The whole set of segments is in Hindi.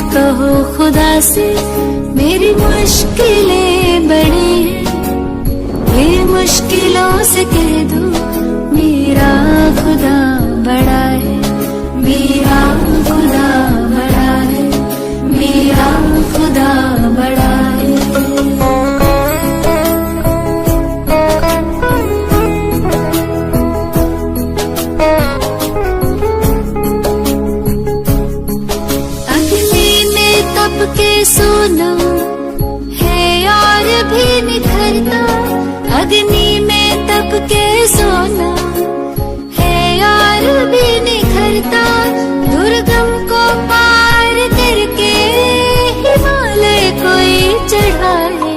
कहो खुदा से मेरी मुश्किलें बड़ी हैं, ये मुश्किलों से कह दो मेरा खुदा बड़ा है, मेरा खुदा बड़ा है, मेरा खुदा बड़ा है। के सोना है और भी निखरता, अग्नि में तप के सोना है और भी निखरता, दुर्गम को पार करके हिमालय कोई चढ़ाए,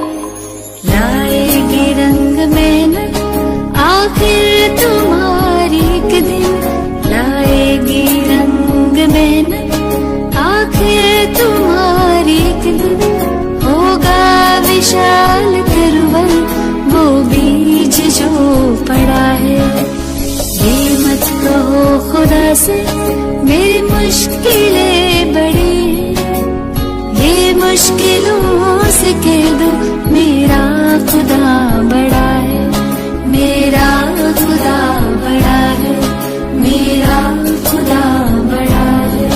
लाएगी रंग मेहनत आखिर तुम्हारी एक दिन, लाएगी रंग मेहनत आखिर तुम्हारी एक दिन, होगा विशाल तिरुवन वो बीज जो पड़ा है। ये मत कहो खुदा से मेरी मुश्किलें बड़ी हैं, ये मुश्किलों से कह दो मेरा खुदा बड़ा है, मेरा खुदा बड़ा है, मेरा खुदा बड़ा है।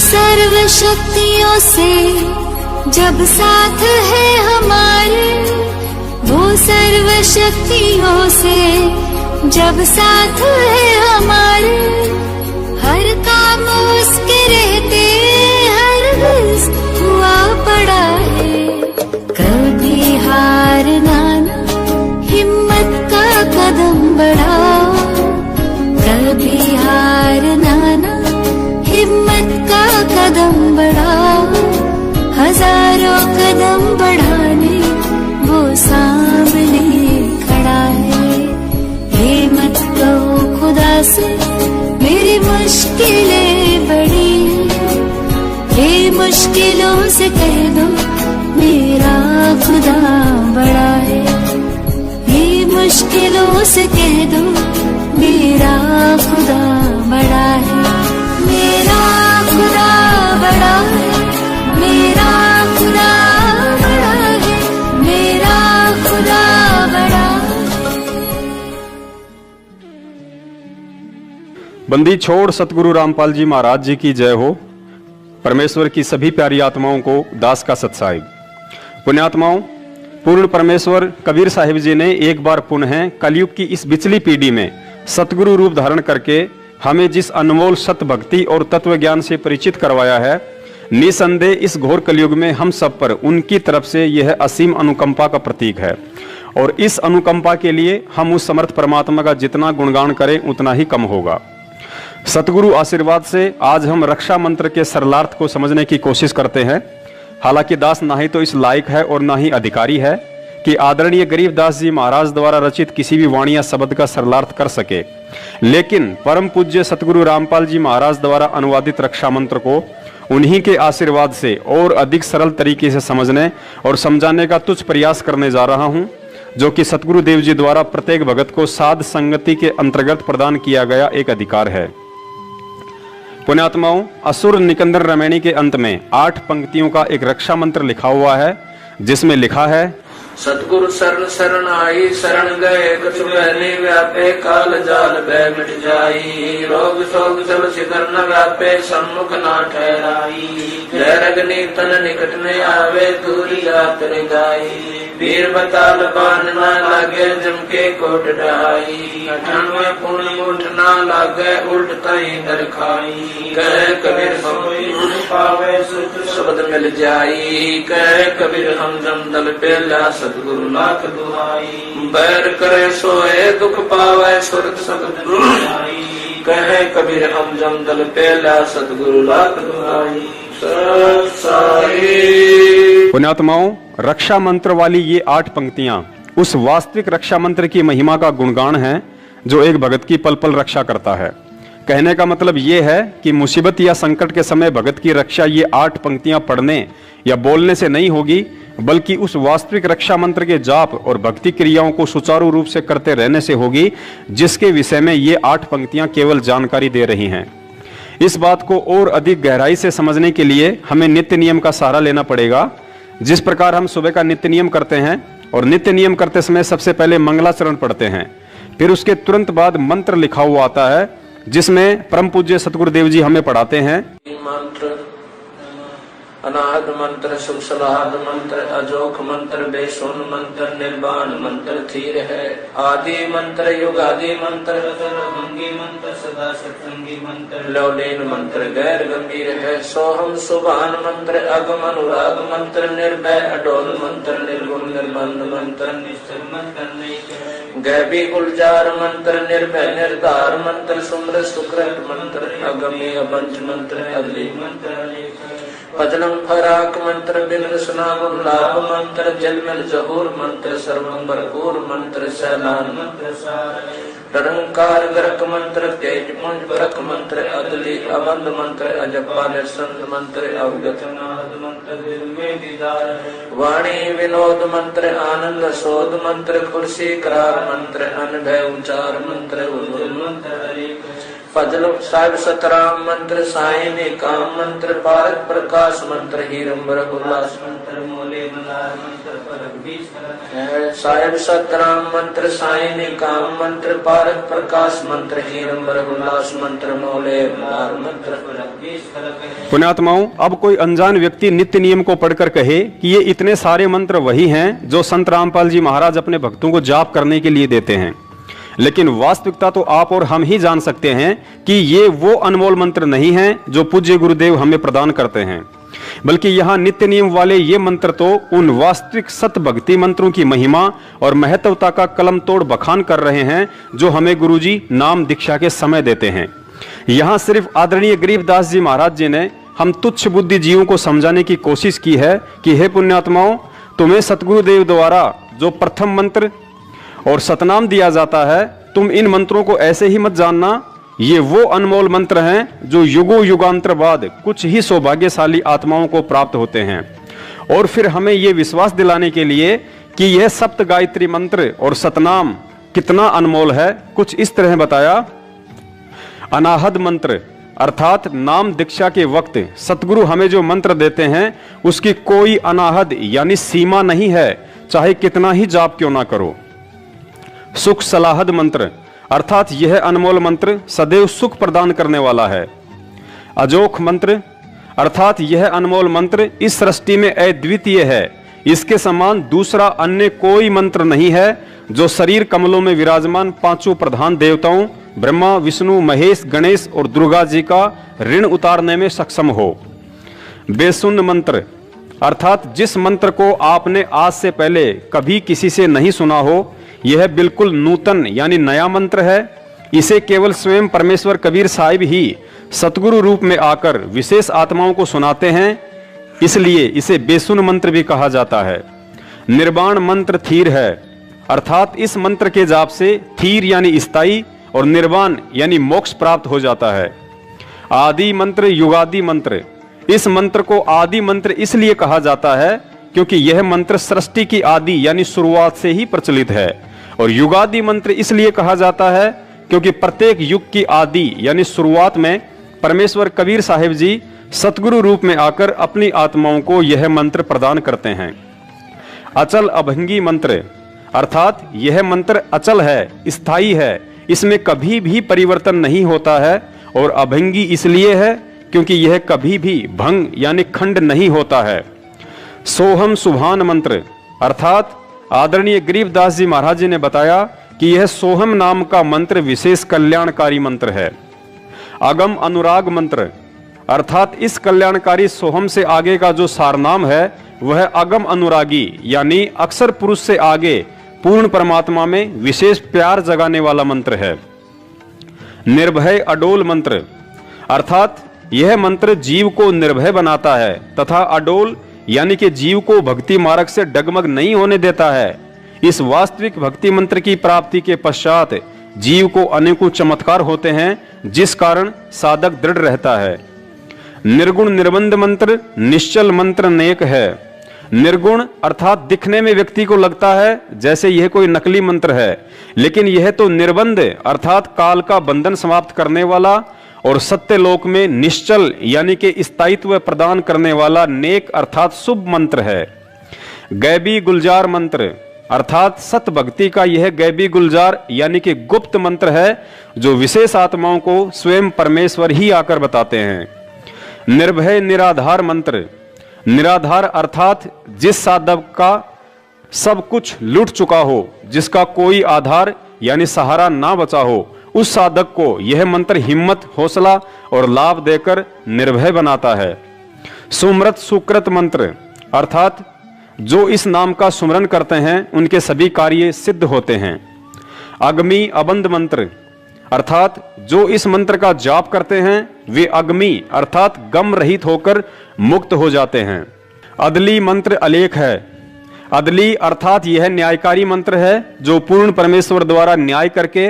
सर्व शक्तियों से जब साथ है हमारे, वो सर्व शक्तियों से जब साथ है हमारे, हर काम उसके रहते हर रिज़्क़ हुआ पड़ा है, कभी हारना ना हिम्मत का कदम बढ़ाओ, कभी हारना ना हिम्मत का कदम बढ़ाओ, हजारों कदम बढ़ाने वो सामने खड़ा है। ये मत कहो खुदा से मेरी मुश्किलें बड़ी हैं, ये मुश्किलों से कह दो मेरा खुदा बड़ा है, ये मुश्किलों से कह दो मेरा खुदा बड़ा है, मेरा खुदा बड़ा है, मेरा खुदा बड़ा है, मेरा खुदा बड़ा है। बंदी छोड़ सतगुरु रामपाल जी महाराज जी की जय हो। परमेश्वर की सभी प्यारी आत्माओं को दास का सत्साहिब। पुण्यात्माओं, पूर्ण परमेश्वर कबीर साहिब जी ने एक बार पुनः कलयुग की इस बिचली पीढ़ी में सतगुरु रूप धारण करके हमें जिस अनमोल सत भक्ति और तत्व ज्ञान से परिचित करवाया है, निसंदेह इस घोर कलयुग में हम सब पर उनकी तरफ से यह असीम अनुकंपा का प्रतीक है, और इस अनुकंपा के लिए हम उस समर्थ परमात्मा का जितना गुणगान करें उतना ही कम होगा। सतगुरु आशीर्वाद से आज हम रक्षा मंत्र के सरलार्थ को समझने की कोशिश करते हैं। हालांकि दास ना ही तो इस लायक है और ना ही अधिकारी है कि आदरणीय गरीबदास जी महाराज द्वारा रचित किसी भी वाणी या शब्द का सरलार्थ कर सके, लेकिन परम पूज्य सतगुरु रामपाल जी महाराज द्वारा अनुवादित रक्षा मंत्र को उन्हीं के आशीर्वाद से और अधिक सरल तरीके से समझने और समझाने का तुच्छ प्रयास करने जा रहा हूं, जो कि सतगुरु देव जी द्वारा प्रत्येक भगत को साध संगति के अंतर्गत प्रदान किया गया एक अधिकार है। पुण्यात्माओं, असुर निकंदन रमैणी के अंत में 8 पंक्तियों का एक रक्षा मंत्र लिखा हुआ है, जिसमें लिखा है, सतगुरु शरण शरण आई, शरण गए कछु बहने व्यापे, काल जाल भय मिट जाई, रोग शोक सब शिखर न व्यापे, सम्मुख ना ठहराई, जय रगनी तन निकट में आवे, दूरी जात रिगाई, वीर बताल बान ना लागे, जम के कोट ढाई, 98 पूर्ण मुठ ना लागे, उल्ट तई दर खाई, कह कबीर हम पावे सुध शब्द मिल जाई, कह कबीर हम जम दल पे ला सतगुरु लाख दुहाई, बैर करे सोए दुख पावे, सुरत सतगुरु दुहाई, कहे कबीर हम जम दल पे ला सतगुरु लाख दुहाई। पुण्यात्माओं, रक्षा मंत्र वाली ये 8 पंक्तियां उस वास्तविक रक्षा मंत्र की महिमा का गुणगान है जो एक भगत की पल पल रक्षा करता है। कहने का मतलब ये है कि मुसीबत या संकट के समय भगत की रक्षा ये 8 पंक्तियां पढ़ने या बोलने से नहीं होगी, बल्कि उस वास्तविक रक्षा मंत्र के जाप और भक्ति क्रियाओं को सुचारू रूप से करते रहने से होगी, जिसके विषय में ये 8 पंक्तियां केवल जानकारी दे रही हैं। इस बात को और अधिक गहराई से समझने के लिए हमें नित्य नियम का सहारा लेना पड़ेगा। जिस प्रकार हम सुबह का नित्य नियम करते हैं और नित्य नियम करते समय सबसे पहले मंगलाचरण पढ़ते हैं, फिर उसके तुरंत बाद मंत्र लिखा हुआ आता है, जिसमें परम पूज्य सतगुरुदेव जी हमें पढ़ाते हैं। मंत्र अनाहत मंत्र, शुभ सलाहत मंत्र, अजोख मंत्र, बेसुन मंत्र, निर्वाण मंत्र धीर है। आदि मंत्र, युगादि मंत्र, भंगी मंत्र, सदा सत्संगी मंत्र, लौलीन मंत्र गैर गंभीर है। सोहम सुभान मंत्र, अगम अनुराग मंत्र, निर्भय अडोल मंत्र, निर्गुण निर्बंध मंत्र, निश्चल मंत्र गैबी गुलजार मंत्र, निर्भय निर्धार मंत्र, सुमृत सुकृत मंत्र, अगमी अबंच मंत्र, अगली मंत्र, पजलम फराक मंत्र, बिंद सुनाम लाभ मंत्र, जलमल जहूर मंत्र, सर्वम भरपूर मंत्र, सैलान मंत्र, निरंकार गर्क मंत्र, तेज पुंज बरक मंत्र, अदली अबंध मंत्र, अजपा निरसंद मंत्र, अवगत नाद मंत्र, दिल में दीदार, वाणी विनोद मंत्र, आनंद शोध मंत्र, कुर्सी करार मंत्र, अनभय उचार मंत्र, उर्वल मंत्र, फजल साहिब सतराम मंत्र, सायने काम मंत्र, भारत प्रकाश मंत्र, हीरंबर उल्लास मंत्र, मोले मलार मंत्र, साहिब सतराम मंत्र, सायने काम मंत्र, भारत प्रकाश मंत्र, हीरंबर उल्लास मंत्र, मोले मलार मंत्र। पुण्यात्माओं, अब कोई अनजान व्यक्ति नित्य नियम को पढ़कर कहे कि ये इतने सारे मंत्र वही हैं जो संत रामपाल जी महाराज अपने भक्तों को जाप करने के लिए देते हैं, लेकिन वास्तविकता तो आप और हम ही जान सकते हैं कि ये वो अनमोल मंत्र नहीं हैं जो पूज्य गुरुदेव हमें प्रदान करते हैं, बल्कि यहाँ नित्य नियम वाले ये मंत्र तो उन वास्तविक सत भक्ति मंत्रों की महिमा और महत्वता का कलम तोड़ बखान कर रहे हैं जो हमें गुरुजी नाम दीक्षा के समय देते हैं। यहाँ सिर्फ आदरणीय गरीबदास जी महाराज जी ने हम तुच्छ बुद्धि जीवों को समझाने की कोशिश की है कि हे पुण्यात्माओं, तुम्हें सतगुरुदेव द्वारा जो प्रथम मंत्र और सतनाम दिया जाता है, तुम इन मंत्रों को ऐसे ही मत जानना। ये वो अनमोल मंत्र हैं जो युगों युगांतर बाद कुछ ही सौभाग्यशाली आत्माओं को प्राप्त होते हैं। और फिर हमें ये विश्वास दिलाने के लिए कि यह सप्त गायत्री मंत्र और सतनाम कितना अनमोल है, कुछ इस तरह बताया। अनाहद मंत्र अर्थात नाम दीक्षा के वक्त सतगुरु हमें जो मंत्र देते हैं उसकी कोई अनाहद यानी सीमा नहीं है, चाहे कितना ही जाप क्यों ना करो। सुख सलाहद मंत्र अर्थात यह अनमोल मंत्र सदैव सुख प्रदान करने वाला है। अजोख मंत्र अर्थात यह अनमोल मंत्र इस सृष्टि में अद्वितीय है, इसके समान दूसरा अन्य कोई मंत्र नहीं है जो शरीर कमलों में विराजमान पांचों प्रधान देवताओं ब्रह्मा विष्णु महेश गणेश और दुर्गा जी का ऋण उतारने में सक्षम हो। बेसुन मंत्र अर्थात जिस मंत्र को आपने आज से पहले कभी किसी से नहीं सुना हो, यह बिल्कुल नूतन यानी नया मंत्र है। इसे केवल स्वयं परमेश्वर कबीर साहिब ही सतगुरु रूप में आकर विशेष आत्माओं को सुनाते हैं, इसलिए इसे बेसुन मंत्र भी कहा जाता है। निर्वाण मंत्र थीर है अर्थात इस मंत्र के जाप से थीर यानी स्थायी और निर्वाण यानी मोक्ष प्राप्त हो जाता है। आदि मंत्र युगादि मंत्र, इस मंत्र को आदि मंत्र इसलिए कहा जाता है क्योंकि यह मंत्र सृष्टि की आदि यानी शुरुआत से ही प्रचलित है। और युगादि मंत्र इसलिए कहा जाता है क्योंकि प्रत्येक युग की आदि यानी शुरुआत में परमेश्वर कबीर साहिब जी सतगुरु रूप में आकर अपनी आत्माओं को यह मंत्र प्रदान करते हैं। अचल अभंगी मंत्र अर्थात यह मंत्र अचल है, स्थायी है, इसमें कभी भी परिवर्तन नहीं होता है। और अभंगी इसलिए है क्योंकि यह कभी भी भंग यानी खंड नहीं होता है। सोहम सुभान मंत्र अर्थात आदरणीय गरीबदास जी महाराज जी ने बताया कि यह सोहम नाम का मंत्र विशेष कल्याणकारी मंत्र है। अगम अनुराग मंत्र अर्थात इस कल्याणकारी सोहम से आगे का जो सारनाम है वह अगम अनुरागी यानी अक्षर पुरुष से आगे पूर्ण परमात्मा में विशेष प्यार जगाने वाला मंत्र है। निर्भय अडोल मंत्र अर्थात यह मंत्र जीव को निर्भय बनाता है तथा अडोल यानी कि जीव को भक्ति मार्ग से डगमग नहीं होने देता है। इस वास्तविक भक्ति मंत्र की प्राप्ति के पश्चात जीव को अनेकों चमत्कार होते हैं, जिस कारण साधक दृढ़ रहता है। निर्गुण निर्बंध मंत्र निश्चल मंत्र नेक है। निर्गुण अर्थात दिखने में व्यक्ति को लगता है जैसे यह कोई नकली मंत्र है, लेकिन यह तो निर्बंध अर्थात काल का बंधन समाप्त करने वाला और सत्य लोक में निश्चल यानी कि स्थायित्व प्रदान करने वाला नेक अर्थात शुभ मंत्र है। गैबी गुलजार मंत्र अर्थात सत भक्ति का यह गैबी गुलजार यानी कि गुप्त मंत्र है जो विशेष आत्माओं को स्वयं परमेश्वर ही आकर बताते हैं। निर्भय निराधार मंत्र, निराधार अर्थात जिस साधक का सब कुछ लूट चुका हो, जिसका कोई आधार यानी सहारा ना बचा हो, उस साधक को यह मंत्र हिम्मत, हौसला और लाभ देकर निर्भय बनाता है। सुमृत सुकृत मंत्र अर्थात जो इस नाम का सुमरन करते हैं उनके सभी कार्य सिद्ध होते हैं। अग्नि अबंध मंत्र अर्थात जो इस मंत्र का जाप करते हैं वे अग्नि अर्थात गम रहित होकर मुक्त हो जाते हैं। अदली मंत्र अलेख है। अदली अर्थात यह न्यायकारी मंत्र है जो पूर्ण परमेश्वर द्वारा न्याय करके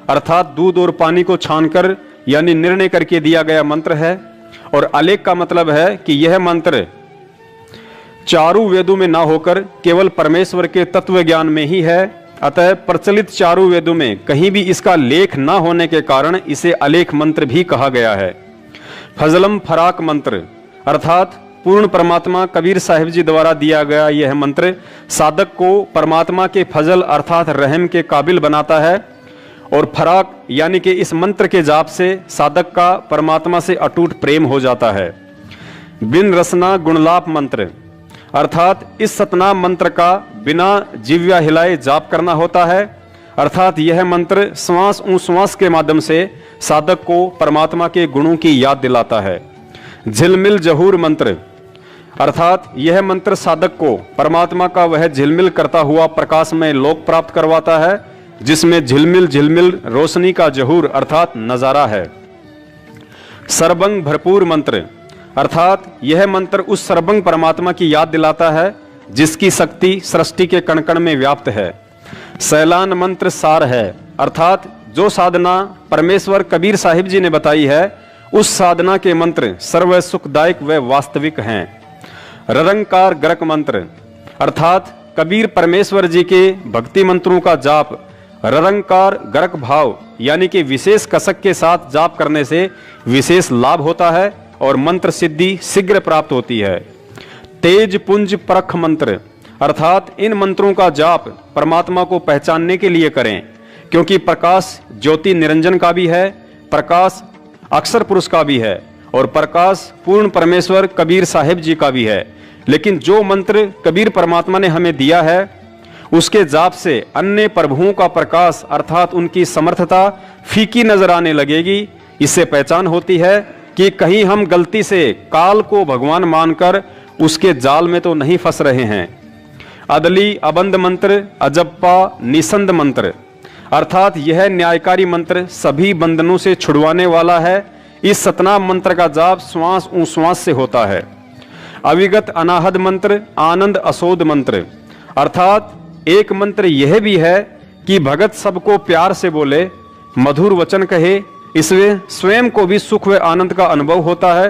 अर्थात दूध और पानी को छानकर यानी निर्णय करके दिया गया मंत्र है। और अलेख का मतलब है कि यह मंत्र चारों वेदों में ना होकर केवल परमेश्वर के तत्व ज्ञान में ही है। अतः प्रचलित चारों वेदों में कहीं भी इसका लेख ना होने के कारण इसे अलेख मंत्र भी कहा गया है। फजलम फराक मंत्र अर्थात पूर्ण परमात्मा कबीर साहिब जी द्वारा दिया गया यह मंत्र साधक को परमात्मा के फजल अर्थात रहम के काबिल बनाता है। और फराक यानी कि इस मंत्र के जाप से साधक का परमात्मा से अटूट प्रेम हो जाता है। बिन रसना गुणलाप मंत्र अर्थात इस सतनाम मंत्र का बिना जिव्या हिलाए जाप करना होता है। अर्थात यह मंत्र श्वास श्वास के माध्यम से साधक को परमात्मा के गुणों की याद दिलाता है। झिलमिल जहूर मंत्र अर्थात यह मंत्र साधक को परमात्मा का वह झिलमिल करता हुआ प्रकाशमय लोक प्राप्त करवाता है जिसमें झिलमिल झिलमिल रोशनी का जहूर अर्थात नजारा है। सर्वंग भरपूर मंत्र अर्थात यह मंत्र उस सर्वंग परमात्मा की याद दिलाता है जिसकी शक्ति सृष्टि के कण कण में व्याप्त है। सैलान मंत्र सार है अर्थात जो साधना परमेश्वर कबीर साहिब जी ने बताई है उस साधना के मंत्र सर्व सुखदायक व वास्तविक हैं। ररंकार गरक मंत्र अर्थात कबीर परमेश्वर जी के भक्ति मंत्रों का जाप ररंकार गरक भाव यानी कि विशेष कसक के साथ जाप करने से विशेष लाभ होता है और मंत्र सिद्धि शीघ्र प्राप्त होती है। तेज पुंज परख मंत्र अर्थात इन मंत्रों का जाप परमात्मा को पहचानने के लिए करें क्योंकि प्रकाश ज्योति निरंजन का भी है, प्रकाश अक्षर पुरुष का भी है और प्रकाश पूर्ण परमेश्वर कबीर साहिब जी का भी है। लेकिन जो मंत्र कबीर परमात्मा ने हमें दिया है उसके जाप से अन्य प्रभुओं का प्रकाश अर्थात उनकी समर्थता फीकी नजर आने लगेगी। इससे पहचान होती है कि कहीं हम गलती से काल को भगवान मानकर उसके जाल में तो नहीं फंस रहे हैं। अदली अबंध मंत्र अजप्पा निसंद मंत्र अर्थात यह न्यायकारी मंत्र सभी बंधनों से छुड़वाने वाला है। इस सतनाम मंत्र का जाप श्वास श्वास से होता है। अविगत अनाहद मंत्र आनंद असोद मंत्र अर्थात एक मंत्र यह भी है कि भगत सबको प्यार से बोले, मधुर वचन कहे, इसमें स्वयं को भी सुख व आनंद का अनुभव होता है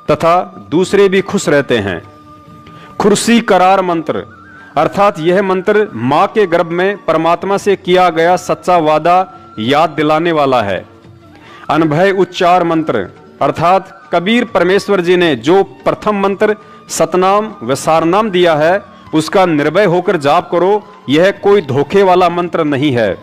तथा दूसरे भी खुश रहते हैं। खुर्सी करार मंत्र अर्थात यह मंत्र मां के गर्भ में परमात्मा से किया गया सच्चा वादा याद दिलाने वाला है। अनभय उच्चार मंत्र अर्थात कबीर परमेश्वर जी ने जो प्रथम मंत्र सतनाम व सारनाम दिया है उसका निर्भय होकर जाप करो, यह कोई धोखे वाला मंत्र नहीं है।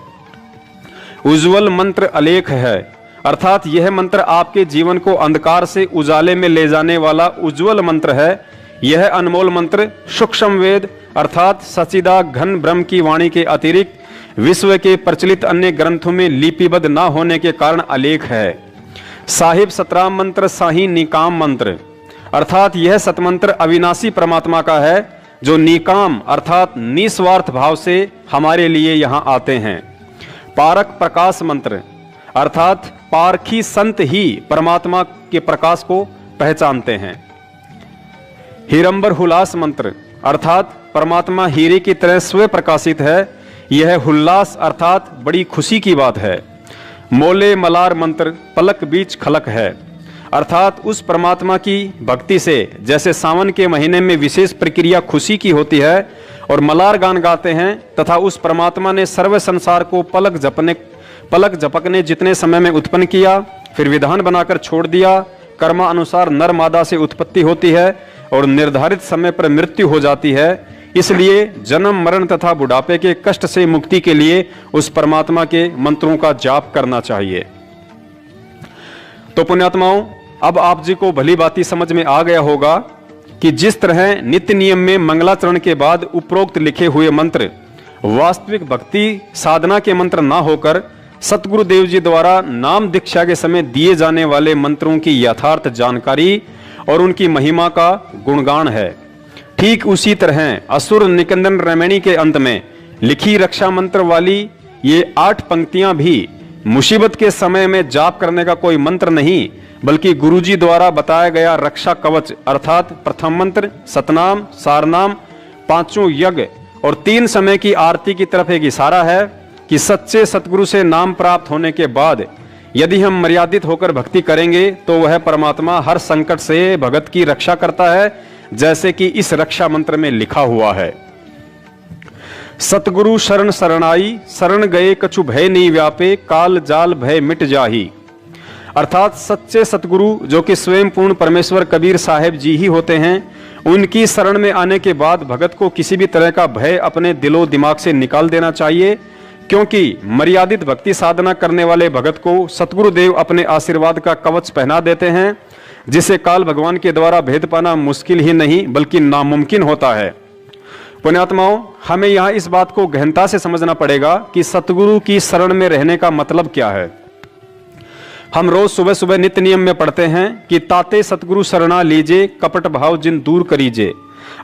उज्जवल मंत्र अलेख है अर्थात यह मंत्र आपके जीवन को अंधकार से उजाले में ले जाने वाला उज्जवल मंत्र है। यह अनमोल मंत्र सूक्ष्म वेद अर्थात सचिदा घन ब्रह्म की वाणी के अतिरिक्त विश्व के प्रचलित अन्य ग्रंथों में लिपिबद्ध न होने के कारण अलेख है। साहिब सतराम मंत्र साही निकाम मंत्र अर्थात यह सतमंत्र अविनाशी परमात्मा का है जो निकाम अर्थात निस्वार्थ भाव से हमारे लिए यहाँ आते हैं। पारक प्रकाश मंत्र अर्थात पारखी संत ही परमात्मा के प्रकाश को पहचानते हैं। हीरंबर हुलास मंत्र अर्थात परमात्मा हीरे की तरह स्वयं प्रकाशित है। यह हुल्लास अर्थात बड़ी खुशी की बात है। मोले मलार मंत्र पलक बीच खलक है अर्थात उस परमात्मा की भक्ति से जैसे सावन के महीने में विशेष प्रक्रिया खुशी की होती है और मलार गान गाते हैं, तथा उस परमात्मा ने सर्व संसार को पलक झपकने जितने समय में उत्पन्न किया, फिर विधान बनाकर छोड़ दिया। कर्मानुसार नर मादा से उत्पत्ति होती है और निर्धारित समय पर मृत्यु हो जाती है। इसलिए जन्म मरण तथा बुढ़ापे के कष्ट से मुक्ति के लिए उस परमात्मा के मंत्रों का जाप करना चाहिए। तो पुण्यात्माओं, अब आप जी को भली बाती समझ में आ गया होगा कि जिस तरह नित्य नियम में मंगलाचरण के बाद उपरोक्त लिखे हुए मंत्र वास्तविक भक्ति साधना के मंत्र ना होकर सतगुरुदेव जी द्वारा नाम दीक्षा के समय दिए जाने वाले मंत्रों की यथार्थ जानकारी और उनकी महिमा का गुणगान है, ठीक उसी तरह असुर निकंदन रमणी के अंत में लिखी रक्षा मंत्र वाली ये 8 पंक्तियां भी मुसीबत के समय में जाप करने का कोई मंत्र नहीं, बल्कि गुरुजी द्वारा बताया गया रक्षा कवच अर्थात प्रथम मंत्र सतनाम, सारनाम, 5 यज्ञ और 3 समय की आरती की तरफ एक इशारा है कि सच्चे सतगुरु से नाम प्राप्त होने के बाद यदि हम मर्यादित होकर भक्ति करेंगे तो वह परमात्मा हर संकट से भगत की रक्षा करता है, जैसे कि इस रक्षा मंत्र में लिखा हुआ है। सतगुरु शरण शरणाई, शरण गए कछु भय नहीं व्यापे, काल जाल भय मिट जाही। अर्थात सच्चे सतगुरु जो कि स्वयं पूर्ण परमेश्वर कबीर साहेब जी ही होते हैं, उनकी शरण में आने के बाद भगत को किसी भी तरह का भय अपने दिलो दिमाग से निकाल देना चाहिए, क्योंकि मर्यादित भक्ति साधना करने वाले भगत को सतगुरुदेव अपने आशीर्वाद का कवच पहना देते हैं, जिसे काल भगवान के द्वारा भेद पाना मुश्किल ही नहीं बल्कि नामुमकिन होता है। पुण्यात्माओं, हमें यहाँ इस बात को गहनता से समझना पड़ेगा कि सतगुरु की शरण में रहने का मतलब क्या है। हम रोज सुबह सुबह नित्य नियम में पढ़ते हैं कि ताते सतगुरु शरणा लीजे, कपट भाव जिन दूर करीजे।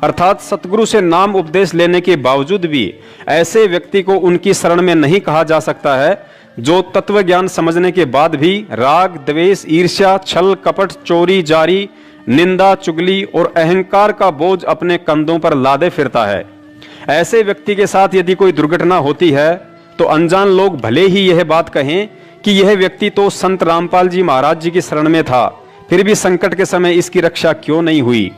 अर्थात सतगुरु से नाम उपदेश लेने के बावजूद भी ऐसे व्यक्ति को उनकी शरण में नहीं कहा जा सकता है जो तत्व ज्ञान समझने के बाद भी राग, द्वेष, ईर्ष्या, छल, कपट, चोरी, जारी, निंदा, चुगली और अहंकार का बोझ अपने कंधों पर लादे फिरता है। ऐसे व्यक्ति के साथ यदि कोई दुर्घटना होती है तो अनजान लोग भले ही यह बात कहें कि यह व्यक्ति तो संत रामपाल जी महाराज जी की शरण में था, फिर भी संकट के समय इसकी रक्षा क्यों नहीं हुई।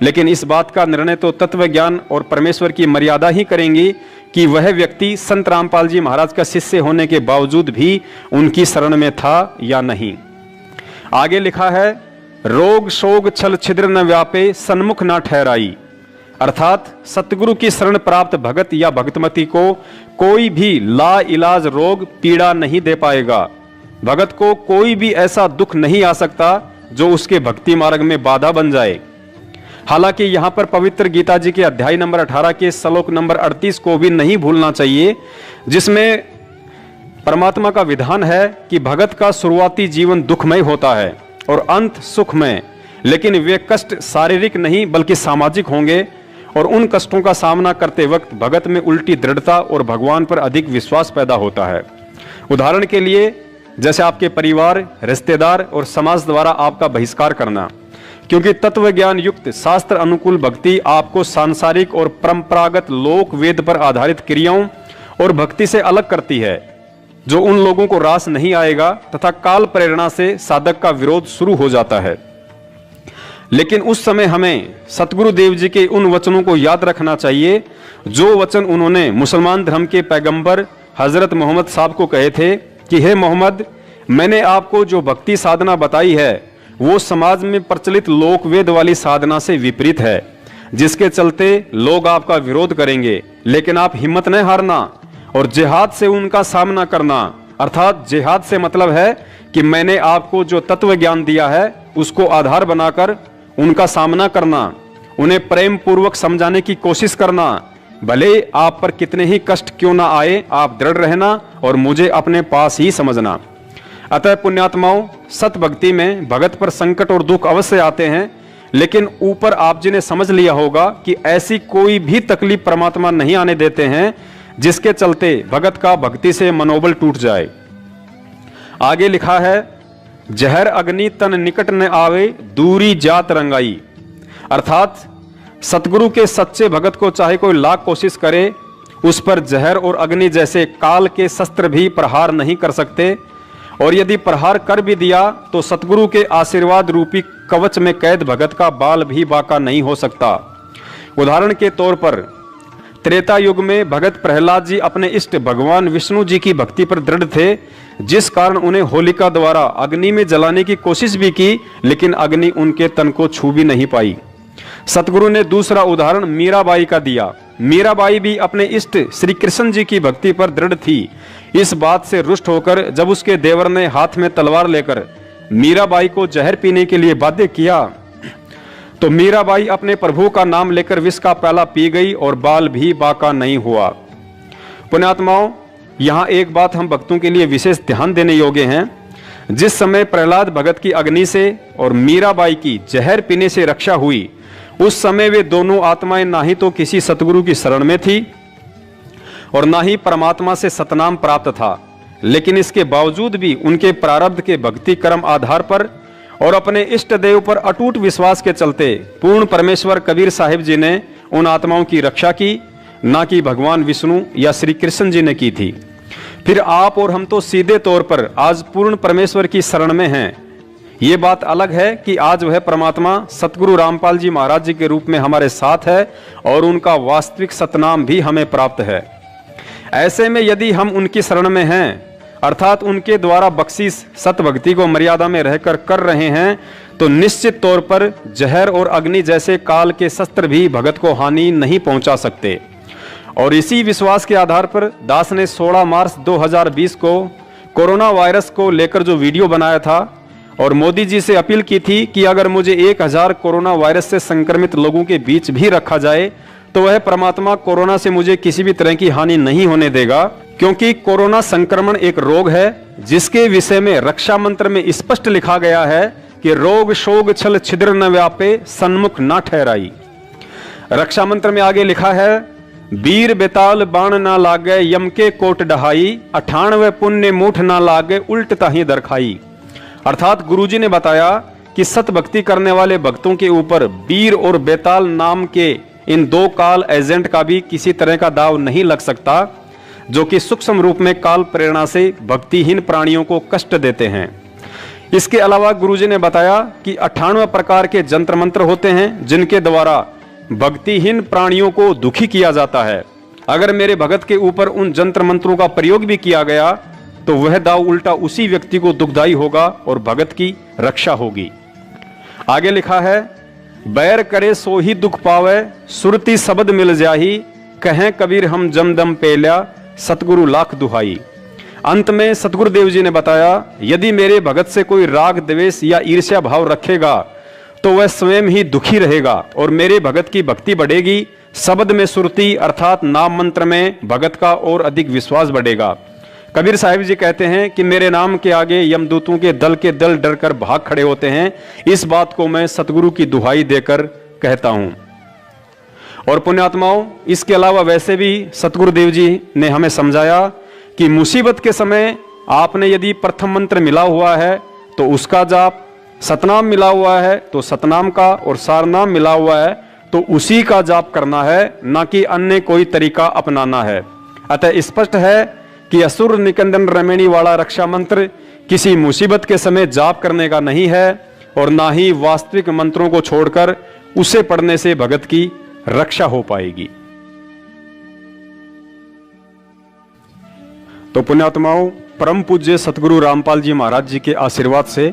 लेकिन इस बात का निर्णय तो तत्व ज्ञान और परमेश्वर की मर्यादा ही करेंगी कि वह व्यक्ति संत रामपाल जी महाराज का शिष्य होने के बावजूद भी उनकी शरण में था या नहीं। आगे लिखा है, रोग शोग छल छिद्र न व्यापे, सन्मुख न ठहराई। अर्थात सतगुरु की शरण प्राप्त भगत या भक्तमती को कोई भी ला इलाज रोग पीड़ा नहीं दे पाएगा। भगत को कोई भी ऐसा दुख नहीं आ सकता जो उसके भक्ति मार्ग में बाधा बन जाए। हालांकि यहाँ पर पवित्र गीता जी के अध्याय नंबर 18 के श्लोक नंबर 38 को भी नहीं भूलना चाहिए, जिसमें परमात्मा का विधान है कि भगत का शुरुआती जीवन दुखमय होता है और अंत सुखमय, लेकिन वे कष्ट शारीरिक नहीं बल्कि सामाजिक होंगे और उन कष्टों का सामना करते वक्त भगत में उल्टी दृढ़ता और भगवान पर अधिक विश्वास पैदा होता है। उदाहरण के लिए जैसे आपके परिवार, रिश्तेदार और समाज द्वारा आपका बहिष्कार करना, क्योंकि तत्व ज्ञान युक्त शास्त्र अनुकूल भक्ति आपको सांसारिक और परंपरागत लोक वेद पर आधारित क्रियाओं और भक्ति से अलग करती है, जो उन लोगों को रास नहीं आएगा तथा काल प्रेरणा से साधक का विरोध शुरू हो जाता है। लेकिन उस समय हमें सतगुरु देव जी के उन वचनों को याद रखना चाहिए जो वचन उन्होंने मुसलमान धर्म के पैगंबर हजरत मोहम्मद साहब को कहे थे कि हे मोहम्मद, मैंने आपको जो भक्ति साधना बताई है वो समाज में प्रचलित लोक वेद वाली साधना से विपरीत है, जिसके चलते लोग आपका विरोध करेंगे, लेकिन आप हिम्मत न हारना और जिहाद से उनका सामना करना। अर्थात जिहाद से मतलब है कि मैंने आपको जो तत्व ज्ञान दिया है उसको आधार बनाकर उनका सामना करना, उन्हें प्रेम पूर्वक समझाने की कोशिश करना। भले आप पर कितने ही कष्ट क्यों ना आए, आप दृढ़ रहना और मुझे अपने पास ही समझना। अतः पुण्यात्माओं, सत भक्ति में भगत पर संकट और दुख अवश्य आते हैं, लेकिन ऊपर आप जी ने समझ लिया होगा कि ऐसी कोई भी तकलीफ परमात्मा नहीं आने देते हैं जिसके चलते भगत का भक्ति से मनोबल टूट जाए। आगे लिखा है, जहर अग्नि तन निकट न आवे, दूरी जात रंगाई। अर्थात सतगुरु के सच्चे भगत को चाहे कोई लाख कोशिश करे, उस पर जहर और अग्नि जैसे काल के शस्त्र भी प्रहार नहीं कर सकते। और यदि प्रहार कर भी दिया तो सतगुरु के आशीर्वाद रूपी कवच में कैद भगत का बाल भी बाका नहीं हो सकता। उदाहरण के तौर पर त्रेता युग में भगत प्रहलाद जी अपने इष्ट भगवान विष्णु जी की भक्ति पर दृढ़ थे, जिस कारण उन्हें होलिका द्वारा अग्नि में जलाने की कोशिश भी की, लेकिन अग्नि उनके तन को छू भी नहीं पाई। सतगुरु ने दूसरा उदाहरण मीराबाई का दिया। मीराबाई भी अपने इष्ट श्री कृष्ण जी की भक्ति पर दृढ़ थी। इस बात से रुष्ट होकर जब उसके देवर ने हाथ में तलवार लेकर मीराबाई को जहर पीने के लिए बाध्य किया तो मीराबाई अपने प्रभु का नाम लेकर विष का प्याला पी गई और बाल भी बाका नहीं हुआ। पुण्यात्माओं, यहाँ एक बात हम भक्तों के लिए विशेष ध्यान देने योग्य है। जिस समय प्रहलाद भगत की अग्नि से और मीराबाई की जहर पीने से रक्षा हुई, उस समय वे दोनों आत्माएं ना ही तो किसी सतगुरु की शरण में थी और ना ही परमात्मा से सतनाम प्राप्त था, लेकिन इसके बावजूद भी उनके प्रारब्ध के भक्ति कर्म आधार पर और अपने इष्ट देव पर अटूट विश्वास के चलते पूर्ण परमेश्वर कबीर साहिब जी ने उन आत्माओं की रक्षा की, ना कि भगवान विष्णु या श्री कृष्ण जी ने की थी। फिर आप और हम तो सीधे तौर पर आज पूर्ण परमेश्वर की शरण में हैं। ये बात अलग है कि आज वह परमात्मा सतगुरु रामपाल जी महाराज जी के रूप में हमारे साथ है और उनका वास्तविक सतनाम भी हमें प्राप्त है। ऐसे में यदि हम उनकी शरण में हैं, अर्थात उनके द्वारा बख्शीश सत भक्ति को मर्यादा में रहकर कर रहे हैं, तो निश्चित तौर पर जहर और अग्नि जैसे काल के शस्त्र भी भगत को हानि नहीं पहुंचा सकते। और इसी विश्वास के आधार पर दास ने 16 मार्च 2020 को कोरोना वायरस को लेकर जो वीडियो बनाया था और मोदी जी से अपील की थी कि अगर मुझे 1000 कोरोना वायरस से संक्रमित लोगों के बीच भी रखा जाए तो वह परमात्मा कोरोना से मुझे किसी भी तरह की हानि नहीं होने देगा, क्योंकि कोरोना संक्रमण एक रोग है जिसके विषय में रक्षा मंत्र में स्पष्ट लिखा गया है कि रोग शोग छल छिद्र न व्यापे सन्मुख न ठहराई। रक्षा मंत्र में आगे लिखा है, वीर बेताल बाण ना लागे यम के कोट डहाई, 98 पुण्य मूठ ना लागे उल्ट ताही दरखाई। अर्थात गुरुजी ने बताया कि सत भक्ति करने वाले भक्तों के ऊपर वीर और बेताल नाम के इन दो काल एजेंट का भी किसी तरह का दाव नहीं लग सकता, जो कि सूक्ष्म रूप में काल प्रेरणा से भक्तिहीन प्राणियों को कष्ट देते हैं। इसके अलावा गुरुजी ने बताया कि 98 प्रकार के जंत्र मंत्र होते हैं जिनके द्वारा भक्तिहीन प्राणियों को दुखी किया जाता है। अगर मेरे भगत के ऊपर उन जंत्र मंत्रों का प्रयोग भी किया गया तो वह दाव उल्टा उसी व्यक्ति को दुखदायी होगा और भगत की रक्षा होगी। आगे लिखा है, बैर करे सो ही दुख पावे सुरती शब्द मिल जाही, कहें कबीर हम जमदम पेल्या सतगुरु लाख दुहाई। अंत में सतगुरुदेव जी ने बताया, यदि मेरे भगत से कोई राग द्वेष या ईर्ष्या भाव रखेगा तो वह स्वयं ही दुखी रहेगा और मेरे भगत की भक्ति बढ़ेगी। शब्द में सुरती अर्थात नाम मंत्र में भगत का और अधिक विश्वास बढ़ेगा। कबीर साहिब जी कहते हैं कि मेरे नाम के आगे यमदूतों के दल डर कर भाग खड़े होते हैं। इस बात को मैं सतगुरु की दुहाई देकर कहता हूं। और पुण्यात्माओं, इसके अलावा वैसे भी सतगुरुदेव जी ने हमें समझाया कि मुसीबत के समय आपने यदि प्रथम मंत्र मिला हुआ है तो उसका जाप, सतनाम मिला हुआ है तो सतनाम का, और सारनाम मिला हुआ है तो उसी का जाप करना है, ना कि अन्य कोई तरीका अपनाना है। अतः स्पष्ट है कि असुर निकंदन रमेणी वाला रक्षा मंत्र किसी मुसीबत के समय जाप करने का नहीं है और ना ही वास्तविक मंत्रों को छोड़कर उसे पढ़ने से भगत की रक्षा हो पाएगी। तो पुण्यात्माओं, परम पूज्य सतगुरु रामपाल जी महाराज जी के आशीर्वाद से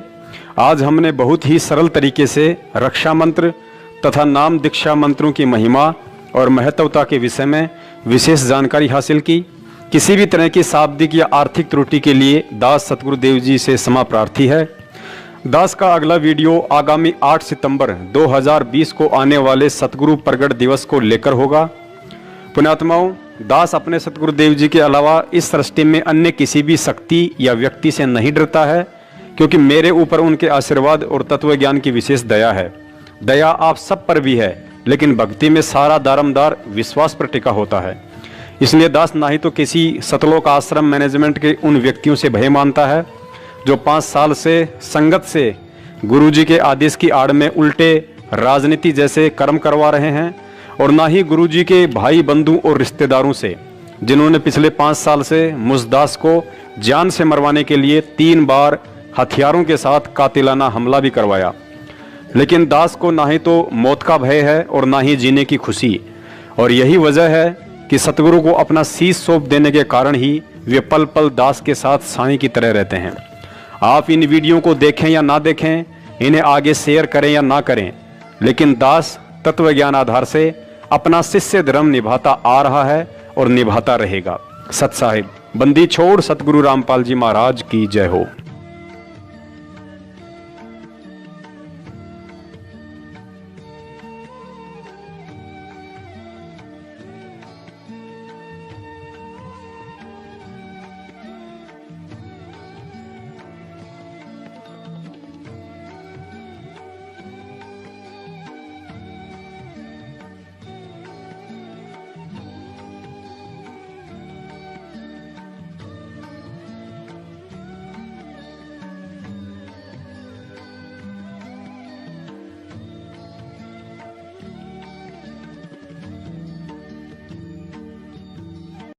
आज हमने बहुत ही सरल तरीके से रक्षा मंत्र तथा नाम दीक्षा मंत्रों की महिमा और महत्वता के विषय में विशेष जानकारी हासिल की। किसी भी तरह की शाब्दिक या आर्थिक त्रुटि के लिए दास सतगुरुदेव जी से क्षमा प्रार्थी है। दास का अगला वीडियो आगामी 8 सितंबर 2020 को आने वाले सतगुरु प्रगट दिवस को लेकर होगा। पुण्यात्माओं, दास अपने सतगुरुदेव जी के अलावा इस सृष्टि में अन्य किसी भी शक्ति या व्यक्ति से नहीं डरता है, क्योंकि मेरे ऊपर उनके आशीर्वाद और तत्व ज्ञान की विशेष दया है। दया आप सब पर भी है, लेकिन भक्ति में सारा दारमदार विश्वास पर टिका होता है। इसलिए दास ना ही तो किसी सतलोक आश्रम मैनेजमेंट के उन व्यक्तियों से भय मानता है जो 5 साल से संगत से गुरुजी के आदेश की आड़ में उल्टे राजनीति जैसे कर्म करवा रहे हैं, और ना ही गुरुजी के भाई बंधु और रिश्तेदारों से जिन्होंने पिछले 5 साल से मुझ दास को जान से मरवाने के लिए 3 बार हथियारों के साथ कातिलाना हमला भी करवाया। लेकिन दास को ना ही तो मौत का भय है और ना ही जीने की खुशी, और यही वजह है कि सतगुरु को अपना शीश सौंप देने के कारण ही वे पल पल दास के साथ साईं की तरह रहते हैं। आप इन वीडियो को देखें या ना देखें, इन्हें आगे शेयर करें या ना करें, लेकिन दास तत्व ज्ञान आधार से अपना शिष्य धर्म निभाता आ रहा है और निभाता रहेगा। सत साहिब बंदी छोड़ सतगुरु रामपाल जी महाराज की जय हो।